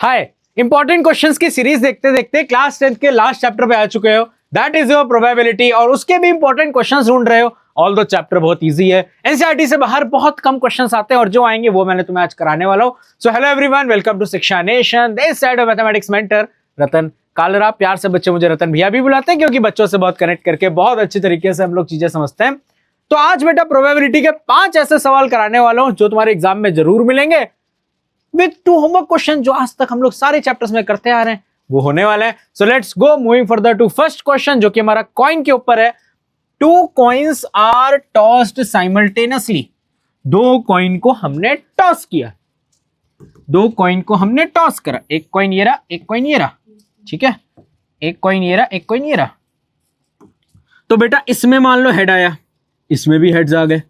हाय, important questions की series देखते देखते क्लास 10th के लास्ट चैप्टर पे आ चुके हो, दैट इज योर प्रोबेबिलिटी। और उसके भी इंपॉर्टेंट क्वेश्चंस ढूंढ रहे हो। ऑल दो चैप्टर बहुत इजी है, एनसीईआरटी से बाहर बहुत कम क्वेश्चंस आते हैं और जो आएंगे वो मैंने तुम्हें आज कराने वाला हूं। So hello everyone, welcome to Shiksha nation, this side of mathematics mentor Ratan Kalra. प्यार से बच्चे मुझे रतन भैया भी बुलाते हैं क्योंकि बच्चों से बहुत कनेक्ट करके बहुत अच्छी तरीके से हम लोग चीजें समझते हैं। तो आज बेटा प्रोबेबिलिटी के 5 ऐसे सवाल कराने वाला हूं जो तुम्हारे एग्जाम में जरूर मिलेंगे विथ 2 होमवर्क क्वेश्चन जो आज तक हम लोग सारे चैप्टर्स में करते आ रहे हैं वो होने वाले हैं। So let's go moving further to first question जो कि हमारा कॉइन के ऊपर है। 2 coins are tossed simultaneously. 2 coin को हमने टॉस किया, 2 कॉइन को हमने टॉस करा। एक कॉइन ये रहा, एक कॉइन ये रहा, ठीक है। एक कॉइन ये रहा, एक कॉइन ये रहा। तो बेटा इसमें मान लो हेड आया, इसमें भी हेड्स आ गए,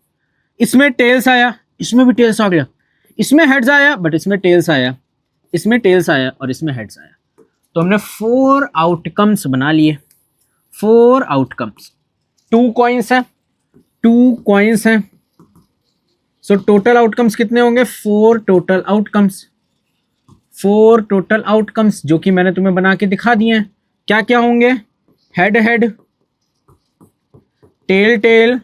इसमें टेल्स आया, इसमें भी टेल्स आ गया, इसमें हेड्स आया बट इसमें टेल्स आया, इसमें टेल्स आया और इसमें हेड्स आया। तो हमने 4 आउटकम्स बना लिए, 4 आउटकम्स। 2 कॉइन्स हैं, 2 कॉइन्स हैं। सो टोटल आउटकम्स कितने होंगे? 4 टोटल आउटकम्स, 4 टोटल आउटकम्स जो कि मैंने तुम्हें बना के दिखा दिए हैं। क्या क्या होंगे? Head head, tail tail,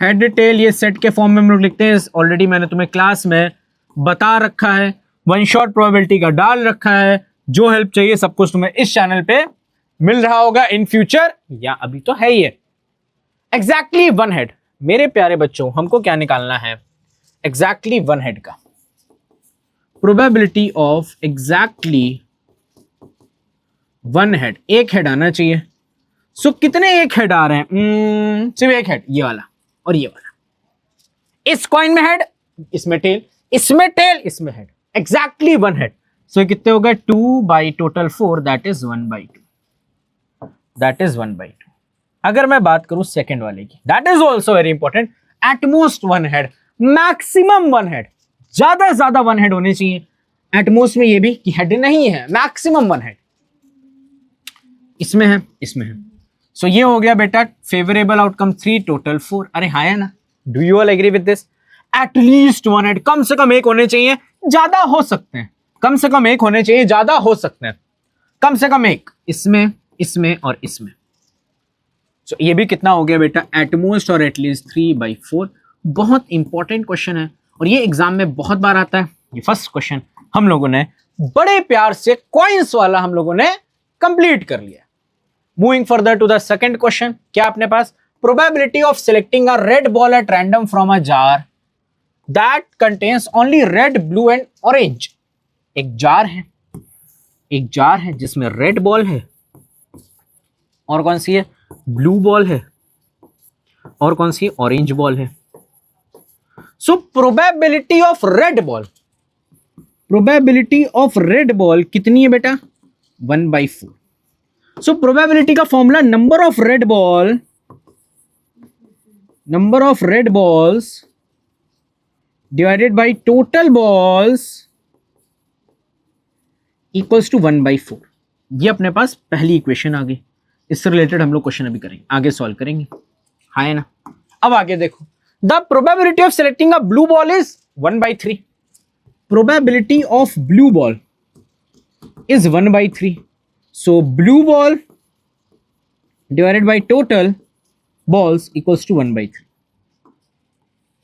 head tail. ये सेट के फॉर्म में हम लोग लिखते हैं, ऑलरेडी मैंने तुम्हें क्लास में बता रखा है, वन शॉट प्रोबेबिलिटी का डाल रखा है। जो हेल्प चाहिए सब कुछ तुम्हें इस चैनल पे मिल रहा होगा इन फ्यूचर, या अभी तो है ही है। Exactly 1 head. मेरे प्यारे बच्चों, हमको क्या निकालना है? एग्जैक्टली 1 हेड का प्रोबेबिलिटी ऑफ एग्जैक्टली 1 हेड। एक हेड आना चाहिए। सो कितने एक हेड आ रहे हैं? सिर्फ एक हेड, ये वाला और ये वाला। इस कॉइन में हेड, इसमें टेल, इसमें टेल, इसमें हेड। Exactly 1 head. सो कितने हो गए? 2 by total 4, that is 1/2, that is 1/2। अगर मैं बात करूं सेकंड वाले की, that is also very important. At most 1 head, maximum 1 head. ज्यादा से ज्यादा 1 हेड होने चाहिए। एटमोस्ट में ये भी कि हेड नहीं है, मैक्सिमम 1 हेड। इसमें है, इसमें है। सो ये हो गया बेटा फेवरेबल आउटकम 3 टोटल 4। अरे हाँ है ना? Do you all agree with this? At least 1 head, कम से कम एक होने चाहिए, ज्यादा हो सकते हैं। कम से कम एक होने चाहिए, ज्यादा हो सकते हैं। कम से कम एक, इसमें, इसमें और इसमें। सो ये भी कितना हो गया बेटा? एटमोस्ट और एटलीस्ट 3/4। बहुत इंपॉर्टेंट क्वेश्चन है और ये एग्जाम में बहुत बार आता है। ये फर्स्ट क्वेश्चन हम लोगों ने बड़े प्यार से कॉइन्स वाला हम लोगों ने कंप्लीट कर लिया। Moving further to the second question. क्या अपने पास? Probability of selecting a red ball at random from a jar that contains only red, blue and orange. एक जार है, एक जार है जिसमें रेड बॉल है, और कौन सी है? ब्लू बॉल है, और कौन सी? ऑरेंज बॉल है। So probability of red ball, probability of red ball कितनी है बेटा? 1/4। सो प्रोबेबिलिटी का formula number of red ball, number of red balls divided by total balls equals to 1/4। ये अपने पास पहली इक्वेशन आ गई। इससे रिलेटेड हम लोग क्वेश्चन अभी करेंगे, आगे सॉल्व करेंगे। हाँ है ना? अब आगे देखो। The probability of selecting a blue ball is 1/3। Probability of blue ball is 1/3। So blue ball divided by total balls equals to 1/3,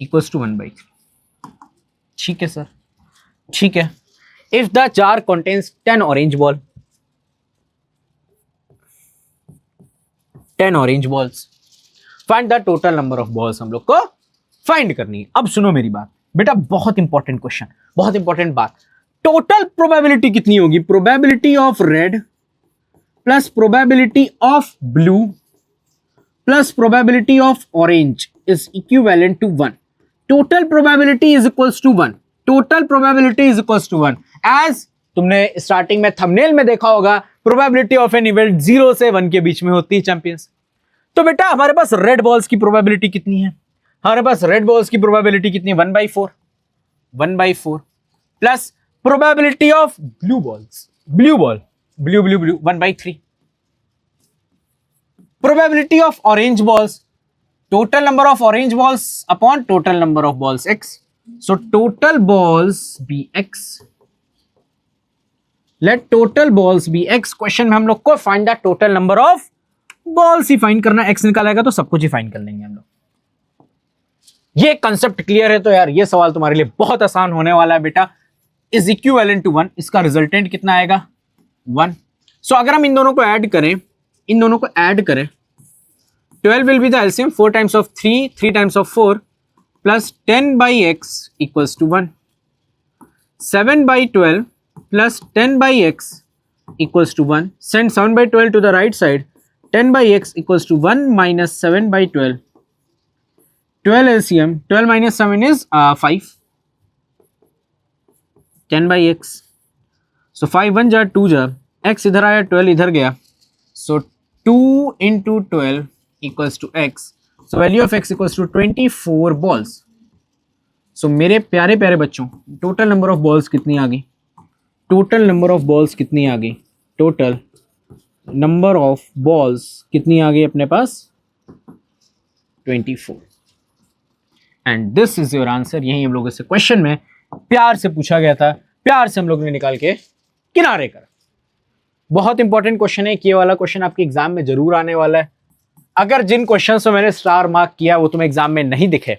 equals to 1/3। ठीक है सर, ठीक है। If the jar contains 10 orange ball, 10 orange balls, find the total number of balls। हम लोग को find करनी है। अब सुनो मेरी बात बेटा, बहुत इंपॉर्टेंट क्वेश्चन, बहुत इंपॉर्टेंट बात। टोटल प्रोबेबिलिटी कितनी होगी? Probability of red plus probability of blue plus probability of orange is equivalent to 1। Total probability is equals to 1। Total probability is equals to 1। As तुमने स्टार्टिंग में thumbnail में देखा होगा, probability of an event 0 से 1 के बीच में होती है चैंपियंस। तो बेटा हमारे पास रेड बॉल्स की प्रोबेबिलिटी कितनी है? हमारे पास रेड बॉल्स की प्रोबेबिलिटी कितनी है? 1/4। 1/4 plus probability of blue balls, blue ball, blue blue blue, 1/3। Probability of orange balls, total number of orange balls upon total number of balls x। So total balls bx let total balls b x. Question में हम लोग को find the total number of balls ही find करना। X निकालेगा तो सब कुछ ही फाइंड कर लेंगे हम लोग। ये कंसेप्ट क्लियर है तो यार ये सवाल तुम्हारे लिए बहुत आसान होने वाला है बेटा। इज इक्विवेलेंट टू 1, इसका रिजल्टेंट कितना आएगा 1। सो अगर हम इन दोनों को ऐड करें, 12 will be the LCM, 4 times of 3, 3 times of 4 plus 10 by x equals to 1. 7 by 12 plus 10 by x equals to 1. Send 7 by 12 to the right side. 10 by x equals to 1 minus 7 by 12. 12 LCM, 12 minus 7 is 5. 10 by x. So 5 1 जा 2 जा, x इधर आया 12 इधर गया. So 2 into 12 equals to x. So value of x equals to 24 balls. So मेरे प्यारे प्यारे बच्चों, टोटल नंबर ऑफ बॉल्स कितनी आ गई? टोटल नंबर ऑफ बॉल्स कितनी आ गई? टोटल नंबर ऑफ बॉल्स कितनी आ गई अपने पास? 24. And this is your answer. यही हम लोगों से क्वेश्चन में प्यार से पूछा गया था, प्यार से हम लोगों ने निकाल के किनारे कर। बहुत इंपॉर्टेंट क्वेश्चन है, ये वाला क्वेश्चन आपके एग्जाम में जरूर आने वाला है। अगर जिन क्वेश्चन को मैंने स्टार मार्क किया वो तुम्हें एग्जाम में नहीं दिखे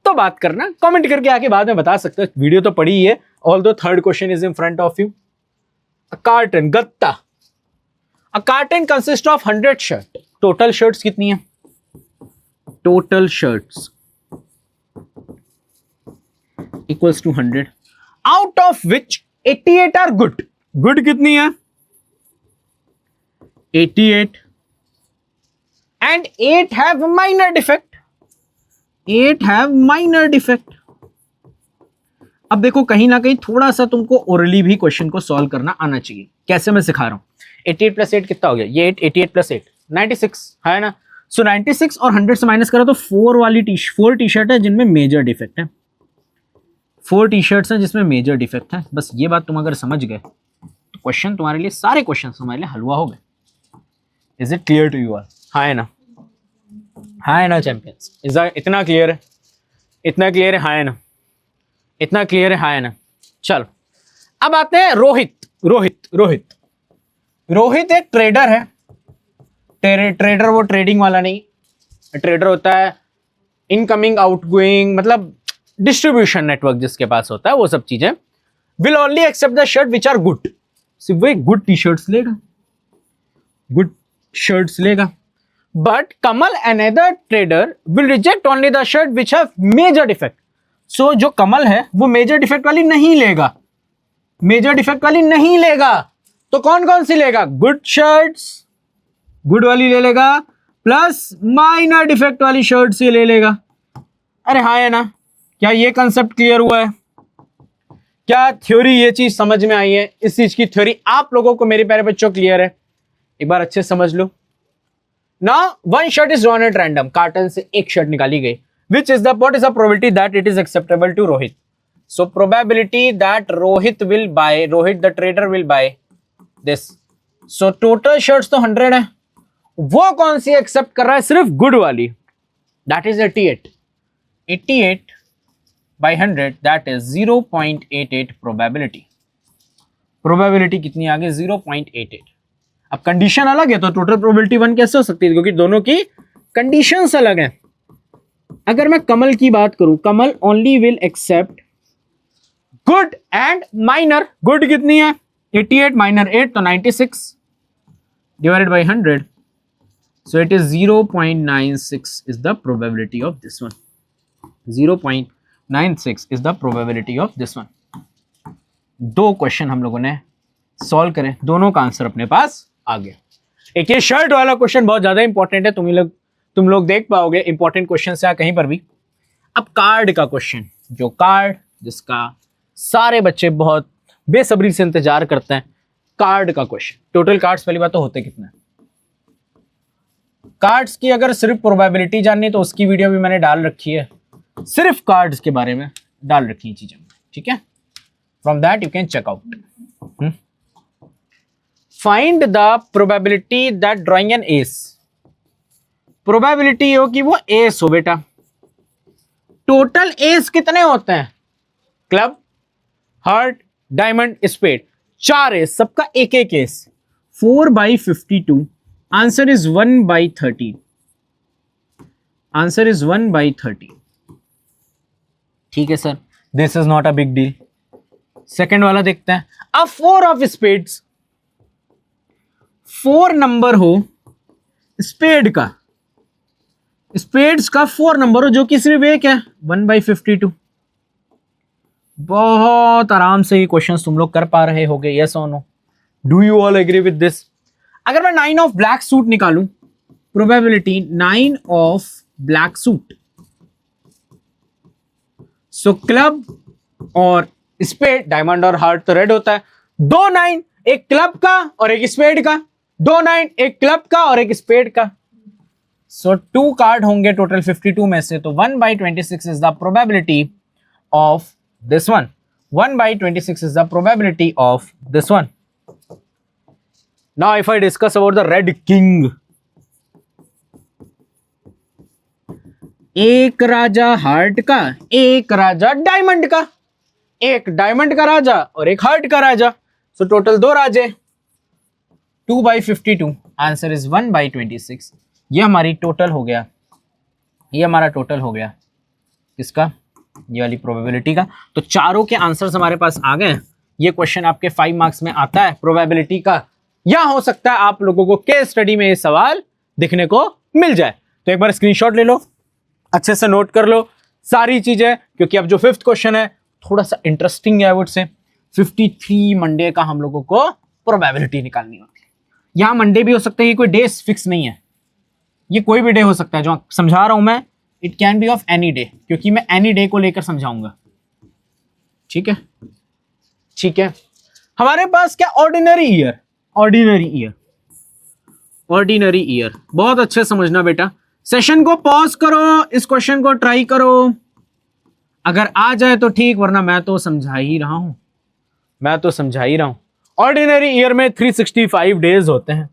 तो बात करना, कमेंट करके आके बाद में बता सकते हो। वीडियो तो पड़ी ही है, although third question is in front of you. A carton, गत्ता। A carton consist of 100 shirt. Total shirts कितनी है? Total shirts equals to 100, out of which 88 are good. Good कितनी है? 88 and 8 have minor defect. 8 have minor defect. अब देखो कहीं ना कहीं थोड़ा सा तुमको ओरली भी क्वेश्चन को सॉल्व करना आना चाहिए। कैसे मैं सिखा रहा हूं। 88 प्लस 8 कितना हो गया? ये 88 प्लस 8 96 है ना। सो 96 और 100 से माइनस करो तो 4 टी शर्ट है जिनमें मेजर डिफेक्ट है। 4 टी शर्ट्स हैं जिसमें मेजर डिफेक्ट है। बस ये बात तुम अगर समझ गए तो क्वेश्चन तुम्हारे लिए, सारे क्वेश्चन तुम्हारे लिए हलवा हो गए। Is it clear to you all? हाँ है ना? हाँ है ना चैंपियंस? इतना क्लियर है? इतना क्लियर है? हाँ है ना? इतना क्लियर है? हाँ है ना? चलो अब आते हैं रोहित। रोहित एक ट्रेडर है। ट्रेडर वो ट्रेडिंग वाला नहीं, ट्रेडर होता है इनकमिंग आउटगोइंग, मतलब डिस्ट्रीब्यूशन नेटवर्क जिसके पास होता है वो सब चीजें। Will only accept the shirt which are good. सिर्फ वो गुड टी शर्ट्स लेगा, गुड शर्ट्स लेगा। But Kamal another trader will reject only the shirt which have major defect. So जो कमल है वो मेजर डिफेक्ट वाली नहीं लेगा, मेजर डिफेक्ट वाली नहीं लेगा। तो कौन कौन सी लेगा? गुड शर्ट्स, गुड वाली ले लेगा, प्लस माइनर डिफेक्ट वाली शर्ट्स ये ले लेगा। अरे हाँ है ना? क्या ये कंसेप्ट क्लियर हुआ है? क्या थ्योरी ये चीज समझ में आई है? इस चीज की थ्योरी आप लोगों को मेरे प्यारे बच्चों क्लियर है? एक बार अच्छे समझ लो। Now one shirt is drawn at random. Carton से एक शर्ट निकाली गई. What is the probability that it is acceptable to Rohit? So probability that Rohit the trader will buy this. So total shirts तो 100 है. वो कौन सी accept कर रहा है? सिर्फ गुड वाली. That is 88. 88 by 100 that is 0.88 probability. Probability कितनी आ गई? 0.88. अब कंडीशन अलग है तो टोटल प्रोबेबिलिटी 1 कैसे हो सकती है? क्योंकि दोनों की कंडीशंस अलग हैं। अगर मैं कमल की बात करूं, Kamal only will accept good and minor. Good कितनी है? 88 माइनर 8 तो 96 divided by 100, so it is 0.96 is the probability of this one. 0.96 is the probability of this one. दो क्वेश्चन हम लोगों ने सॉल्व करें, दोनों का आंसर अपने पास आ गया। एक ये शर्ट वाला क्वेश्चन बहुत ज्यादा इंपॉर्टेंट है, तुम लोग देख पाओगे इंपॉर्टेंट क्वेश्चन से कहीं पर भी। अब कार्ड का क्वेश्चन, जो कार्ड जिसका सारे बच्चे बहुत बेसब्री से इंतजार करते हैं, कार्ड का क्वेश्चन। टोटल कार्ड्स पहली बात तो होते कितने? कार्ड्स की अगर सिर्फ प्रोबेबिलिटी जाननी तो उसकी वीडियो भी मैंने डाल रखी है, सिर्फ कार्ड्स के बारे में डाल रखी चीजें, ठीक है? From that you can check out. Find the probability that drawing an ace. प्रोबेबिलिटी हो कि वो एस हो बेटा। टोटल एस कितने होते हैं? Club, heart, diamond, spade. 4 ace, सबका एक एक ace, 4/52, answer is 1/30, answer is 1/30। ठीक है sir, this is not a big deal. Second वाला देखते हैं। अब 4 ऑफ स्पेड्स, 4 नंबर हो स्पेड का, स्पेड्स का 4 नंबर हो जो कि सिर्फ एक है, 1/52। बहुत आराम से ये क्वेश्चंस तुम लोग कर पा रहे होगे, यस और no? Do you all agree with this? अगर मैं 9 ऑफ ब्लैक सूट निकालूं, probability 9 of black suit, so club और स्पेड, डायमंड और हार्ट तो रेड होता है, 2 9, एक क्लब का और एक स्पेड का, 2 9, एक क्लब का और एक स्पेड का, सो 2 कार्ड होंगे टोटल 52 में से, तो 1/26 is the probability of this one, 1/26 is the probability of this one. Now if I discuss about the red king, एक राजा हार्ट का, एक राजा डायमंड का, एक डायमंड का राजा और एक हार्ट का राजा, सो टोटल 2 राजे, 2/52, आंसर इज 1/26। ये हमारी टोटल हो गया, ये हमारा टोटल हो गया किसका, ये वाली प्रोबेबिलिटी का। तो चारों के आंसर्स हमारे पास आ गए। ये क्वेश्चन आपके 5 मार्क्स में आता है प्रोबेबिलिटी का, या हो सकता है आप लोगों को केस स्टडी में ये सवाल दिखने को मिल जाए। तो एक बार स्क्रीनशॉट ले लो, अच्छे से नोट कर लो सारी चीजें, क्योंकि अब जो 5th क्वेश्चन है थोड़ा सा इंटरेस्टिंग है, आई वुड से। 53 मंडे का हम लोगों को प्रोबेबिलिटी निकालनी होती है। यहां मंडे भी हो सकता है, ये कोई डे फिक्स नहीं है, ये कोई भी डे हो सकता है जो समझा रहा हूं मैं, it can be of any day, क्योंकि मैं एनी डे को लेकर समझाऊंगा। ठीक है, ठीक है। हमारे पास क्या, ordinary year, ordinary year, ordinary year. बहुत अच्छे समझना बेटा, सेशन को पॉज करो, इस क्वेश्चन को ट्राई करो, अगर आ जाए तो ठीक, वरना मैं तो समझा ही रहा हूं, मैं तो समझा ही रहा हूं। ऑर्डिनरी ईयर में 365 डेज होते हैं।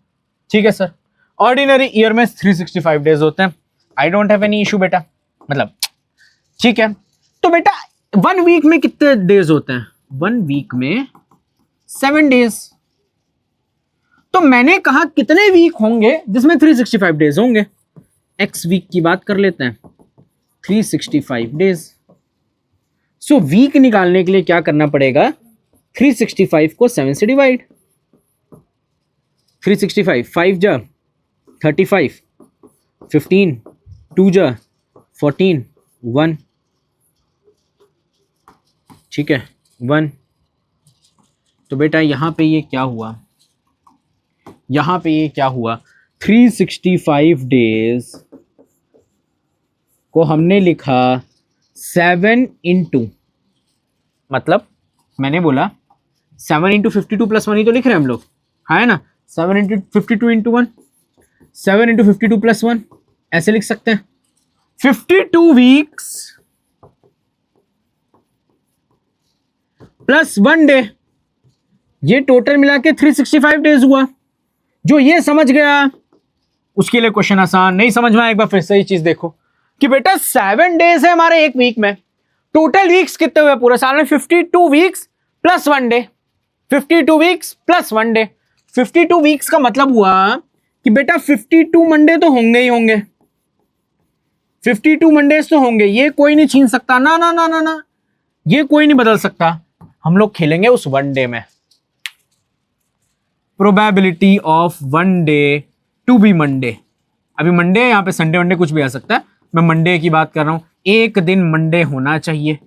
ठीक है सर, ऑर्डिनरी ईयर में 365 डेज होते हैं। I don't have any issue बेटा, मतलब ठीक है। तो बेटा 1 वीक में कितने डेज होते हैं, 1 वीक में 7 डेज। तो मैंने कहा कितने वीक होंगे जिसमें 365 डेज होंगे, एक्स वीक की बात कर लेते हैं, 365 डेज। सो वीक निकालने के लिए क्या करना पड़ेगा, 365 को 7 से डिवाइड, 365 5 जा 35, 15 2 जा 14, 1, ठीक है 1। तो बेटा यहां पे ये क्या हुआ, यहां पे ये क्या हुआ, 365 डेज को हमने लिखा 7 इंटू, मतलब मैंने बोला 7 इंटू 52 प्लस 1 ही तो लिख रहे हैं हम लोग, है ना, 7 इंटू 52 इंटू 1, 7 इंटू 52 प्लस 1, ऐसे लिख सकते हैं। 52 वीक्स प्लस 1 डे, ये टोटल मिला के 365 डेज हुआ। जो ये समझ गया उसके लिए क्वेश्चन आसान, नहीं समझ में आया एक बार फिर से ये चीज देखो कि बेटा 7 डेज है हमारे एक वीक में, टोटल वीक्स कितने हुए पूरे साल में, 52 weeks plus 1 day, 52 weeks plus 1 day. 52 weeks का मतलब हुआ कि बेटा 52 मंडे तो होंगे ही होंगे, 52 मंडेज तो होंगे, ये कोई नहीं छीन सकता, ना ना ना ना ना, ये कोई नहीं बदल सकता। हम लोग खेलेंगे उस 1 डे में, probability of 1 day to be Monday. अभी मंडे है, यहां पे संडे वनडे कुछ भी आ सकता है, मैं मंडे की बात कर रहा हूं, एक दिन मंडे होना चाहिए,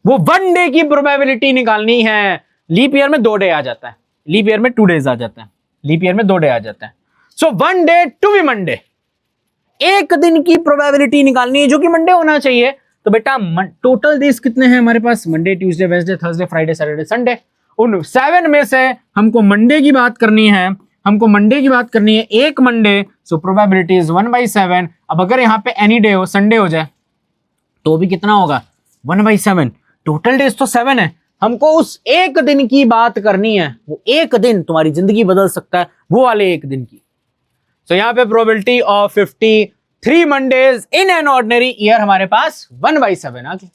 वो 1 डे की प्रोबेबिलिटी निकालनी है। लीप ईयर में 2 डे आ जाता है, लीप ईयर में 2 डेज आ जाता है, लीप ईयर में 2 डे आ जाता है। सो 1 डे टू बी मंडे, एक दिन की प्रोबेबिलिटी निकालनी है जो कि मंडे होना चाहिए। तो बेटा टोटल डेज कितने हैं हमारे पास, Monday Tuesday Wednesday Thursday Friday Saturday Sunday, उन 7 में से हमको मंडे की बात करनी है, हमको मंडे की बात करनी है, एक मंडे, सो प्रोबेबिलिटी इज 1/7। अब अगर यहाँ पे एनी डे हो, संडे हो जाए तो भी कितना होगा, 1/7। टोटल डेज तो 7 है, हमको उस एक दिन की बात करनी है, वो एक दिन तुम्हारी जिंदगी बदल सकता है, वो वाले एक दिन की। तो यहाँ पे probability of 53 Mondays in an ordinary year हमारे पास 1/7 आ गया।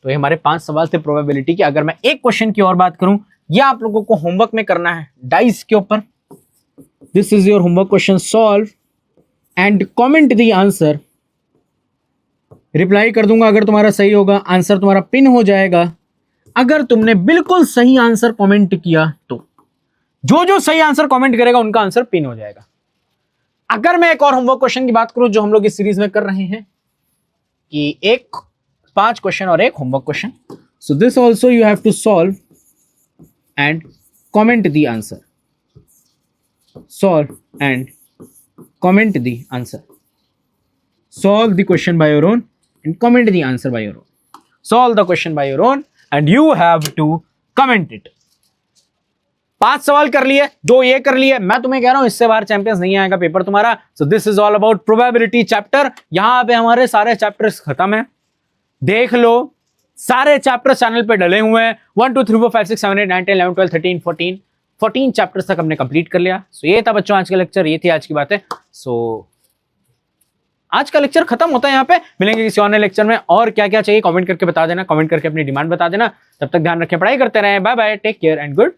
तो ये हमारे 5 सवाल थे प्रोबेबिलिटी के। अगर मैं एक क्वेश्चन की और बात करूं, ये आप लोगों को होमवर्क में करना है डाइस के ऊपर। This is your homework question, solve and comment the answer. Reply कर दूंगा अगर तुम्हारा सही होगा, आंसर तुम्हारा पिन हो जाएगा। अगर तुमने बिल्कुल सही आंसर कमेंट किया तो जो जो सही आंसर कमेंट करेगा उनका आंसर पिन हो जाएगा। अगर मैं एक और होमवर्क क्वेश्चन की बात करूं जो हम लोग इस सीरीज में कर रहे हैं कि 5 क्वेश्चन और एक homework question, so this also you have to solve and comment the answer. Solve and comment the answer. Solve the question by your own and comment the answer by your own. Solve the question by your own and you have to comment it. 5 सवाल कर लिए, जो ये कर लिए, मैं तुम्हें कह रहा हूं इससे बाहर चैंपियंस नहीं आएगा पेपर तुम्हारा। So this is all about probability chapter. यहां पे हमारे सारे चैप्टर्स खत्म है, देख लो। सारे चैप्टर चैनल पे डले हुए हैं। 1 2 3 4 5 6 7 8 9 10 11 12 13 14 चैप्टर्स तक हमने कंप्लीट कर लिया। सो ये था बच्चों आज का लेक्चर, ये थी आज की बातें। सो आज का लेक्चर खत्म होता है यहाँ पे। मिलेंगे किसी और नए लेक्चर में। और क्या क्या चाहिए कमेंट करके बता देना, कमेंट करके अपनी डिमांड बता देना। तब तक ध्यान रखें, पढ़ाई करते रहें। Bye bye, take care and good